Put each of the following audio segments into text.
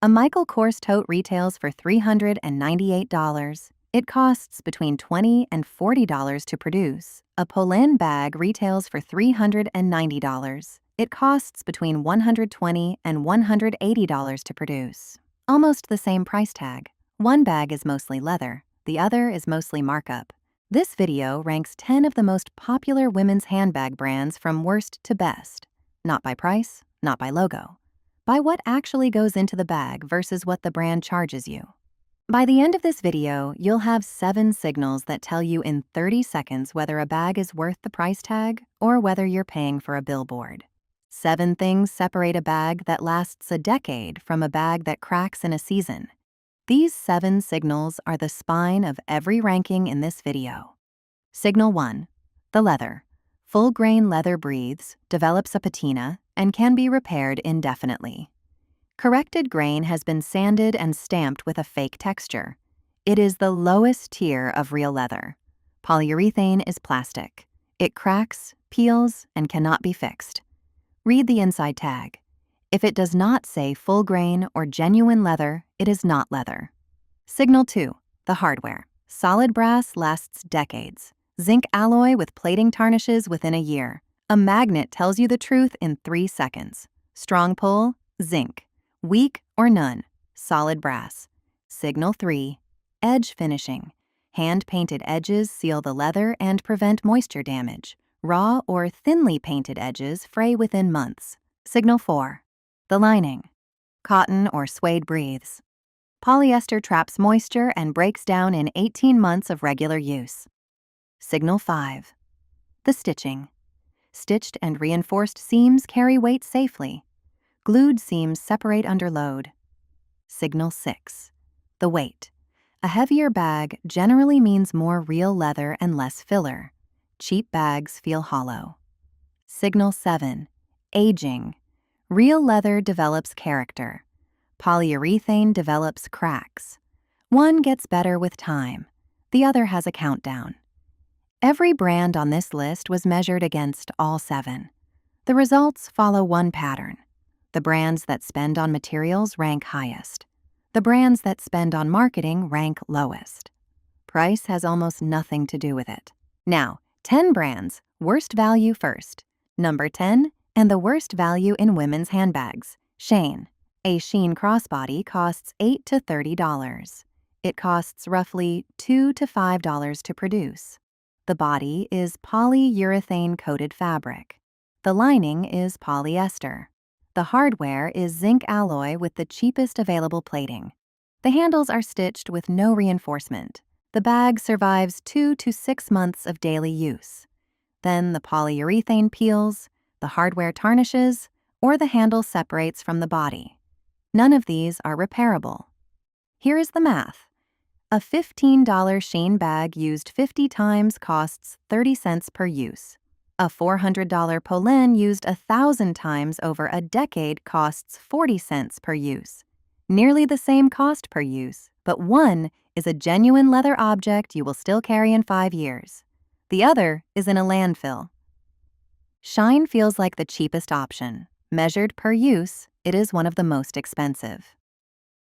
A Michael Kors tote retails for $398. It costs between $20 and $40 to produce. A Polène bag retails for $390. It costs between $120 and $180 to produce. Almost the same price tag. One bag is mostly leather, the other is mostly markup. This video ranks 10 of the most popular women's handbag brands from worst to best. Not by price, not by logo. By what actually goes into the bag versus what the brand charges you. By the end of this video, you'll have 7 signals that tell you in 30 seconds whether a bag is worth the price tag or whether you're paying for a billboard. 7 things separate a bag that lasts a decade from a bag that cracks in a season. These 7 signals are the spine of every ranking in this video. Signal 1. The leather. Full-grain leather breathes, develops a patina, and can be repaired indefinitely. Corrected grain has been sanded and stamped with a fake texture. It is the lowest tier of real leather. Polyurethane is plastic. It cracks, peels, and cannot be fixed. Read the inside tag. If it does not say full grain or genuine leather, it is not leather. Signal 2. The hardware. Solid brass lasts decades. Zinc alloy with plating tarnishes within a year. A magnet tells you the truth in 3 seconds. Strong pull, zinc. Weak or none, solid brass. Signal 3. Edge finishing. Hand-painted edges seal the leather and prevent moisture damage. Raw or thinly painted edges fray within months. Signal 4. The lining. Cotton or suede breathes. Polyester traps moisture and breaks down in 18 months of regular use. Signal 5. The stitching. Stitched and reinforced seams carry weight safely. Glued seams separate under load. Signal 6. The weight. A heavier bag generally means more real leather and less filler. Cheap bags feel hollow. Signal 7. Aging. Real leather develops character. Polyurethane develops cracks. One gets better with time. The other has a countdown. Every brand on this list was measured against all 7. The results follow one pattern. The brands that spend on materials rank highest. The brands that spend on marketing rank lowest. Price has almost nothing to do with it. Now, 10 brands, worst value first. Number 10, and the worst value in women's handbags. Shein. A Shein crossbody costs $8 to $30. It costs roughly $2 to $5 to produce. The body is polyurethane-coated fabric. The lining is polyester. The hardware is zinc alloy with the cheapest available plating. The handles are stitched with no reinforcement. The bag survives 2 to 6 months of daily use. Then the polyurethane peels, the hardware tarnishes, or the handle separates from the body. None of these are repairable. Here is the math. A $15 Shein bag used 50 times costs 30 cents per use. A $400 Polène used 1,000 times over a decade costs 40 cents per use. Nearly the same cost per use, but one is a genuine leather object you will still carry in 5 years. The other is in a landfill. Shein feels like the cheapest option. Measured per use, it is one of the most expensive.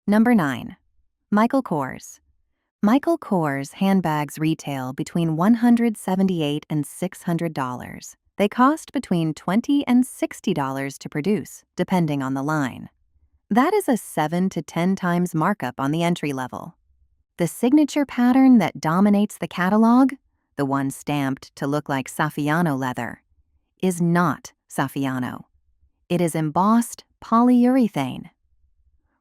Number 9. Michael Kors. Michael Kors handbags retail between $178 and $600. They cost between $20 and $60 to produce, depending on the line. That is a 7 to 10 times markup on the entry level. The signature pattern that dominates the catalog, the one stamped to look like Saffiano leather, is not Saffiano. It is embossed polyurethane.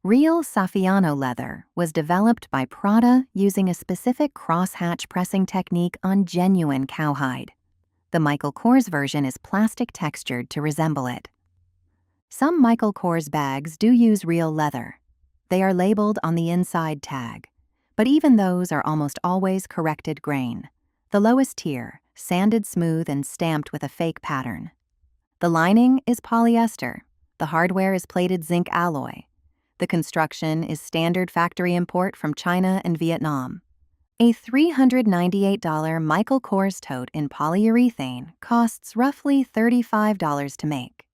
Real Saffiano leather was developed by Prada using a specific crosshatch pressing technique on genuine cowhide. The Michael Kors version is plastic textured to resemble it. Some Michael Kors bags do use real leather. They are labeled on the inside tag, but even those are almost always corrected grain. The lowest tier, sanded smooth and stamped with a fake pattern. The lining is polyester. The hardware is plated zinc alloy. The construction is standard factory import from China and Vietnam. A $398 Michael Kors tote in polyurethane costs roughly $35 to make.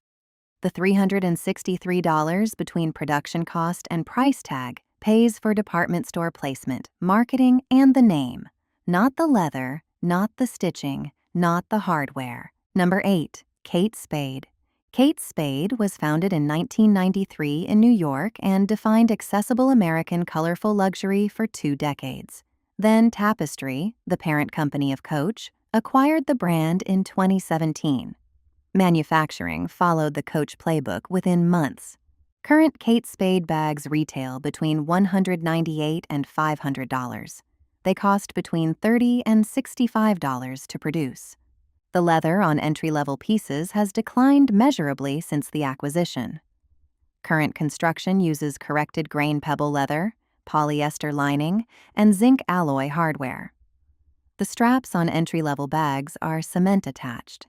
The $363 between production cost and price tag pays for department store placement, marketing, and the name. Not the leather, not the stitching, not the hardware. Number 8. Kate Spade. Kate Spade was founded in 1993 in New York and defined accessible American colorful luxury for 2 decades. Then Tapestry, the parent company of Coach, acquired the brand in 2017. Manufacturing followed the Coach playbook within months. Current Kate Spade bags retail between $198 and $500. They cost between $30 and $65 to produce. The leather on entry-level pieces has declined measurably since the acquisition. Current construction uses corrected grain pebble leather, polyester lining, and zinc alloy hardware. The straps on entry-level bags are cement attached,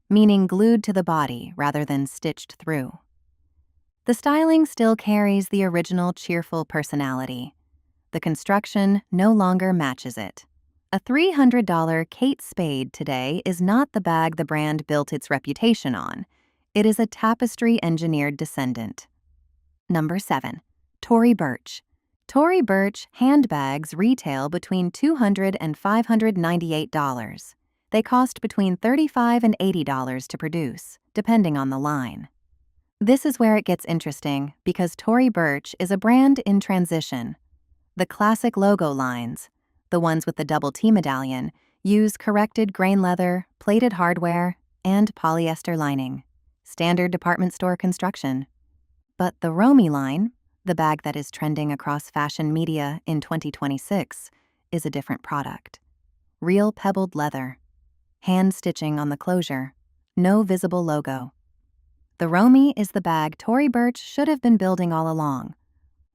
meaning glued to the body rather than stitched through. The styling still carries the original cheerful personality. The construction no longer matches it. A $300 Kate Spade today is not the bag the brand built its reputation on. It is a tapestry-engineered descendant. Number 7. Tory Burch. Tory Burch handbags retail between $200 and $598. They cost between $35 and $80 to produce, depending on the line. This is where it gets interesting because Tory Burch is a brand in transition. The classic logo lines, the ones with the double T medallion, use corrected grain leather, plated hardware, and polyester lining. Standard department store construction. But the Romy line, the bag that is trending across fashion media in 2026, is a different product. Real pebbled leather. Hand stitching on the closure. No visible logo. The Romy is the bag Tory Burch should have been building all along.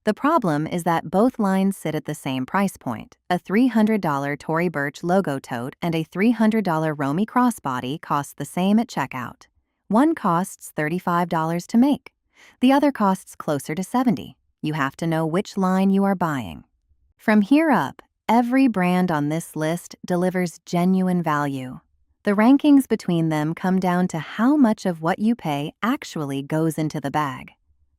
The problem is that both lines sit at the same price point. A $300 Tory Burch logo tote and a $300 Romy crossbody cost the same at checkout. One costs $35 to make. The other costs closer to $70. You have to know which line you are buying. From here up, every brand on this list delivers genuine value. The rankings between them come down to how much of what you pay actually goes into the bag.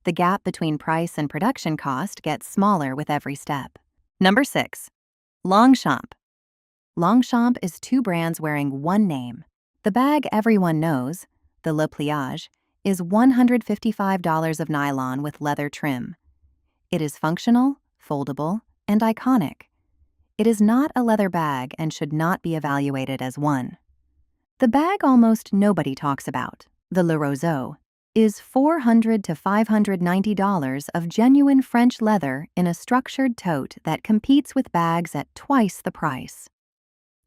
The gap between price and production cost gets smaller with every step. Number 6. Longchamp. Longchamp is 2 brands wearing one name. The bag everyone knows, the Le Pliage, is $155 of nylon with leather trim. It is functional, foldable, and iconic. It is not a leather bag and should not be evaluated as one. The bag almost nobody talks about, the Le Roseau, is $400 to $590 of genuine French leather in a structured tote that competes with bags at twice the price.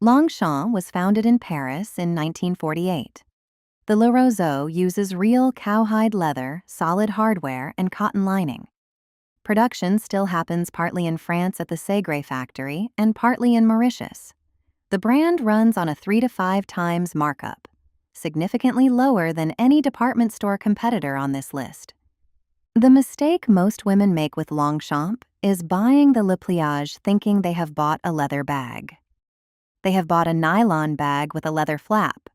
Longchamp was founded in Paris in 1948. The Le Roseau uses real cowhide leather, solid hardware, and cotton lining. Production still happens partly in France at the Ségret factory and partly in Mauritius. The brand runs on a 3 to 5 times markup, significantly lower than any department store competitor on this list. The mistake most women make with Longchamp is buying the Le Pliage thinking they have bought a leather bag. They have bought a nylon bag with a leather flap.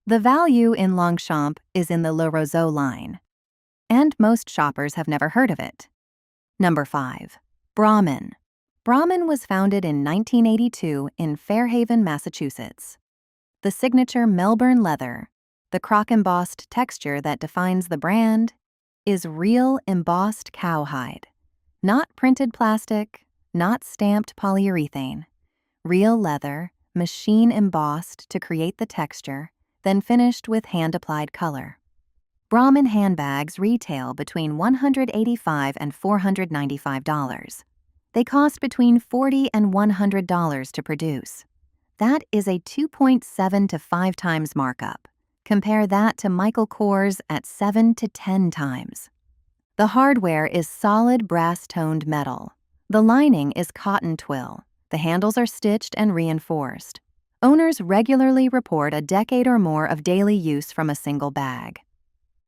The value in Longchamp is in the Le Roseau line, and most shoppers have never heard of it. Number 5. Brahmin. Brahmin was founded in 1982 in Fairhaven, Massachusetts. The signature Melbourne leather, the croc-embossed texture that defines the brand, is real embossed cowhide. Not printed plastic, not stamped polyurethane. Real leather, machine embossed to create the texture, then finished with hand-applied color. Brahmin handbags retail between $185 and $495. They cost between $40 and $100 to produce. That is a 2.7 to 5 times markup. Compare that to Michael Kors at 7 to 10 times. The hardware is solid brass-toned metal. The lining is cotton twill. The handles are stitched and reinforced. Owners regularly report a decade or more of daily use from a single bag.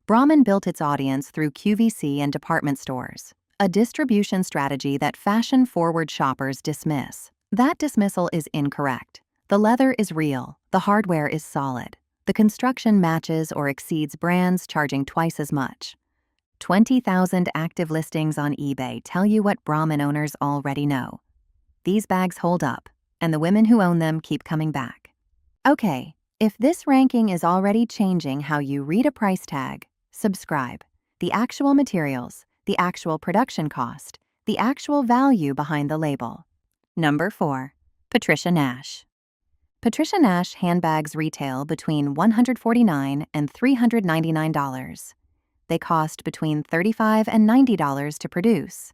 Brahmin built its audience through QVC and department stores, a distribution strategy that fashion-forward shoppers dismiss. That dismissal is incorrect. The leather is real. The hardware is solid. The construction matches or exceeds brands charging twice as much. 20,000 active listings on eBay tell you what Brahmin owners already know. These bags hold up, and the women who own them keep coming back. Okay, if this ranking is already changing how you read a price tag, subscribe. The actual materials, the actual production cost, the actual value behind the label. Number 4. Patricia Nash. Patricia Nash handbags retail between $149 and $399. They cost between $35 and $90 to produce.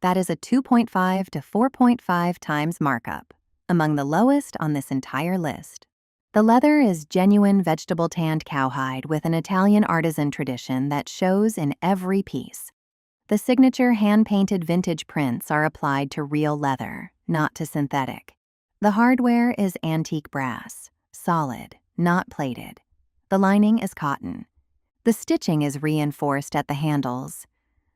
That is a 2.5 to 4.5 times markup, among the lowest on this entire list. The leather is genuine vegetable tanned cowhide with an Italian artisan tradition that shows in every piece. The signature hand-painted vintage prints are applied to real leather, not to synthetic. The hardware is antique brass, solid, not plated. The lining is cotton. The stitching is reinforced at the handles.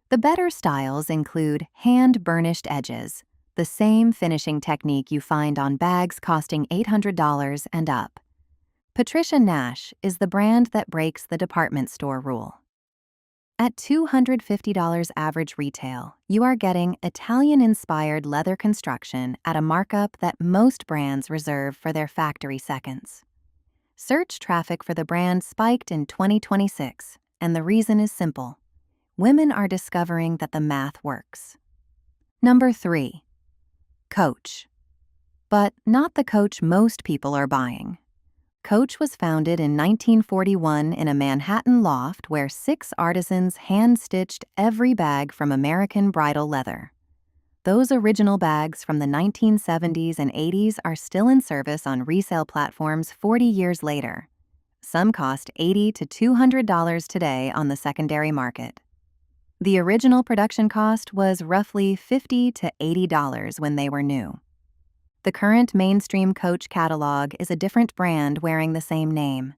The better styles include hand-burnished edges, the same finishing technique you find on bags costing $800 and up. Patricia Nash is the brand that breaks the department store rule. At $250 average retail, you are getting Italian-inspired leather construction at a markup that most brands reserve for their factory seconds. Search traffic for the brand spiked in 2026, and the reason is simple. Women are discovering that the math works. Number 3. Coach. But not the Coach most people are buying. Coach was founded in 1941 in a Manhattan loft where 6 artisans hand-stitched every bag from American bridal leather. Those original bags from the 1970s and 80s are still in service on resale platforms 40 years later. Some cost $80 to $200 today on the secondary market. The original production cost was roughly $50 to $80 when they were new. The current mainstream Coach catalog is a different brand wearing the same name.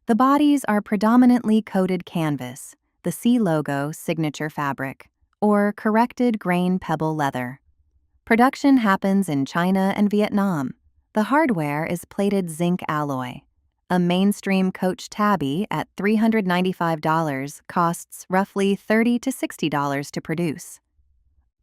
The bodies are predominantly coated canvas, the C logo signature fabric, or corrected grain pebble leather. Production happens in China and Vietnam. The hardware is plated zinc alloy. A mainstream Coach tabby at $395 costs roughly $30 to $60 to produce.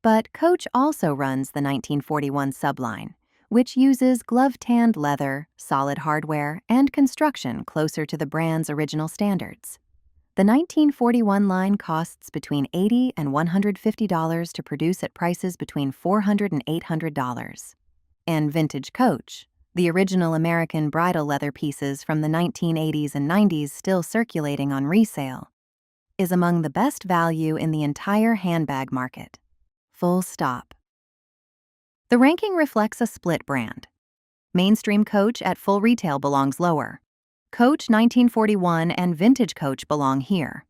But Coach also runs the 1941 subline, which uses glove-tanned leather, solid hardware, and construction closer to the brand's original standards. The 1941 line costs between $80 and $150 to produce at prices between $400 and $800. And vintage Coach, the original American bridal leather pieces from the 1980s and 90s still circulating on resale, is among the best value in the entire handbag market. Full stop. The ranking reflects a split brand. Mainstream Coach at full retail belongs lower. Coach 1941 and vintage Coach belong here.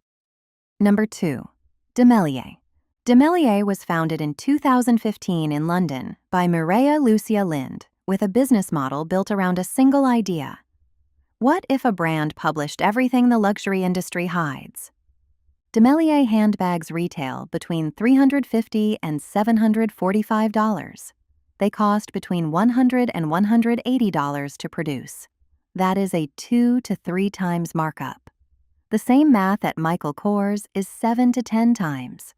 Number 2. DeMellier. DeMellier was founded in 2015 in London by Mireia Lucia Lind with a business model built around a single idea. What if a brand published everything the luxury industry hides? DeMellier handbags retail between $350 and $745. They cost between $100 and $180 to produce. That is a 2 to 3 times markup. The same math at Michael Kors is 7 to 10 times.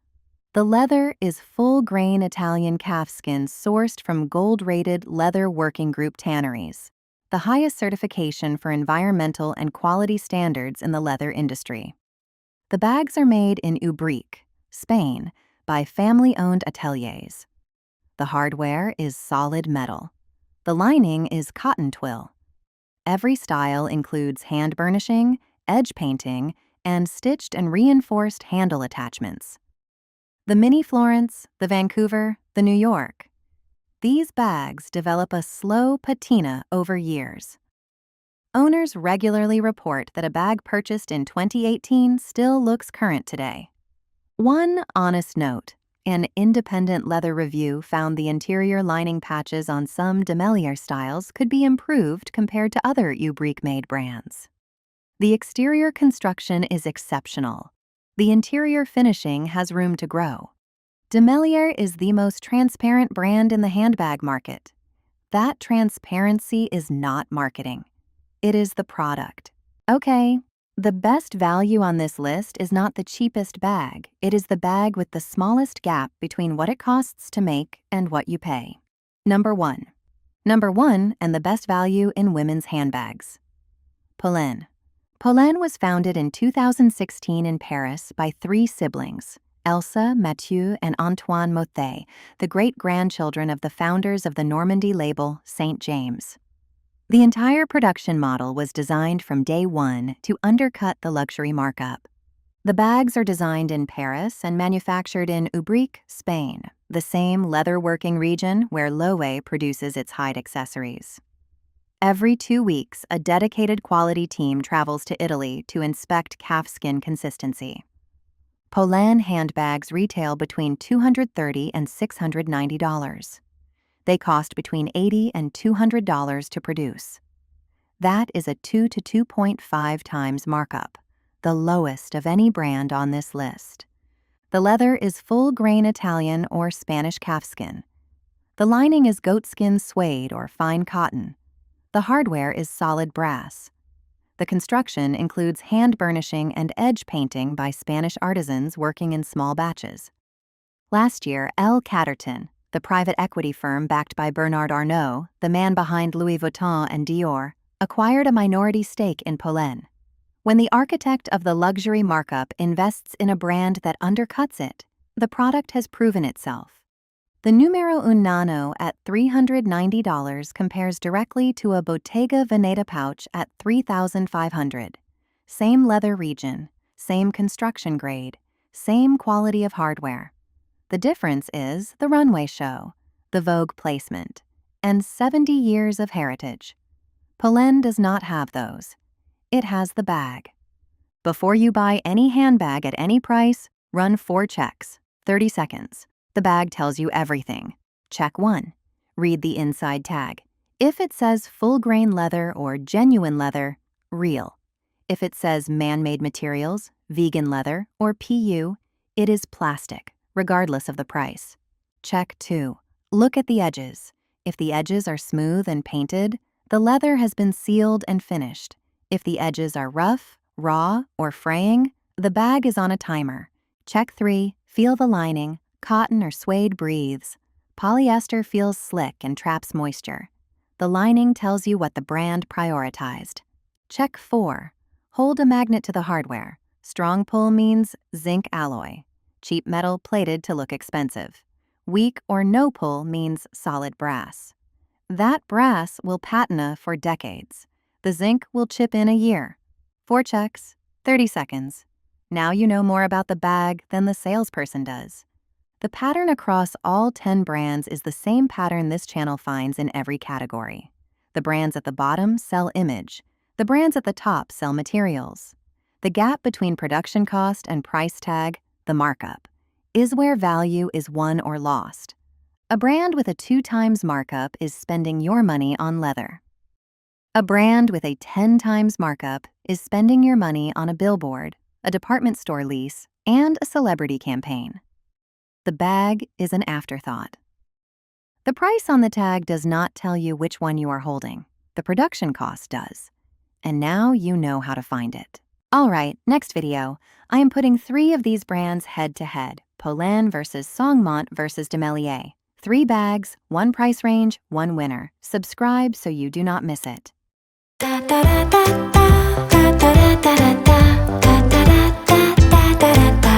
The leather is full-grain Italian calfskin sourced from gold-rated leather working group tanneries, the highest certification for environmental and quality standards in the leather industry. The bags are made in Ubrique, Spain, by family-owned ateliers. The hardware is solid metal. The lining is cotton twill. Every style includes hand burnishing, edge painting, and stitched and reinforced handle attachments. The Mini Florence, the Vancouver, the New York. These bags develop a slow patina over years. Owners regularly report that a bag purchased in 2018 still looks current today. One honest note: an independent leather review found the interior lining patches on some DeMellier styles could be improved compared to other Ubrique-made brands. The exterior construction is exceptional. The interior finishing has room to grow. DeMellier is the most transparent brand in the handbag market. That transparency is not marketing. It is the product. Okay, the best value on this list is not the cheapest bag. It is the bag with the smallest gap between what it costs to make and what you pay. Number 1. Number 1 and the best value in women's handbags. Polène. Polène was founded in 2016 in Paris by 3 siblings, Elsa, Mathieu, and Antoine Mothet, the great-grandchildren of the founders of the Normandy label St. James. The entire production model was designed from day one to undercut the luxury markup. The bags are designed in Paris and manufactured in Ubrique, Spain, the same leather-working region where Loewe produces its hide accessories. Every 2 weeks, a dedicated quality team travels to Italy to inspect calfskin consistency. Polène handbags retail between $230 and $690. They cost between $80 and $200 to produce. That is a 2 to 2.5 times markup, the lowest of any brand on this list. The leather is full-grain Italian or Spanish calfskin. The lining is goatskin suede or fine cotton. The hardware is solid brass. The construction includes hand burnishing and edge painting by Spanish artisans working in small batches. Last year, L. Catterton, the private equity firm backed by Bernard Arnault, the man behind Louis Vuitton and Dior, acquired a minority stake in Polène. When the architect of the luxury markup invests in a brand that undercuts it, the product has proven itself. The Numero Un Nano at $390 compares directly to a Bottega Veneta pouch at $3,500. Same leather region, same construction grade, same quality of hardware. The difference is the runway show, the Vogue placement, and 70 years of heritage. Polène does not have those. It has the bag. Before you buy any handbag at any price, run 4 checks, 30 seconds. The bag tells you everything. Check 1. Read the inside tag. If it says full-grain leather or genuine leather, real. If it says man-made materials, vegan leather, or PU, it is plastic, regardless of the price. Check 2. Look at the edges. If the edges are smooth and painted, the leather has been sealed and finished. If the edges are rough, raw, or fraying, the bag is on a timer. Check 3. Feel the lining. Cotton or suede breathes. Polyester feels slick and traps moisture. The lining tells you what the brand prioritized. Check 4. Hold a magnet to the hardware. Strong pull means zinc alloy. Cheap metal plated to look expensive. Weak or no pull means solid brass. That brass will patina for decades. The zinc will chip in a year. 4 checks, 30 seconds. Now you know more about the bag than the salesperson does. The pattern across all 10 brands is the same pattern this channel finds in every category. The brands at the bottom sell image. The brands at the top sell materials. The gap between production cost and price tag, the markup, is where value is won or lost. A brand with a 2 times markup is spending your money on leather. A brand with a 10 times markup is spending your money on a billboard, a department store lease, and a celebrity campaign. The bag is an afterthought. The price on the tag does not tell you which one you are holding. The production cost does. And now you know how to find it. All right, next video, I am putting 3 of these brands head-to-head, Polène versus Longchamp versus DeMellier. 3 bags, 1 price range, 1 winner. Subscribe so you do not miss it. Da da da da da da da da da da da da da da da.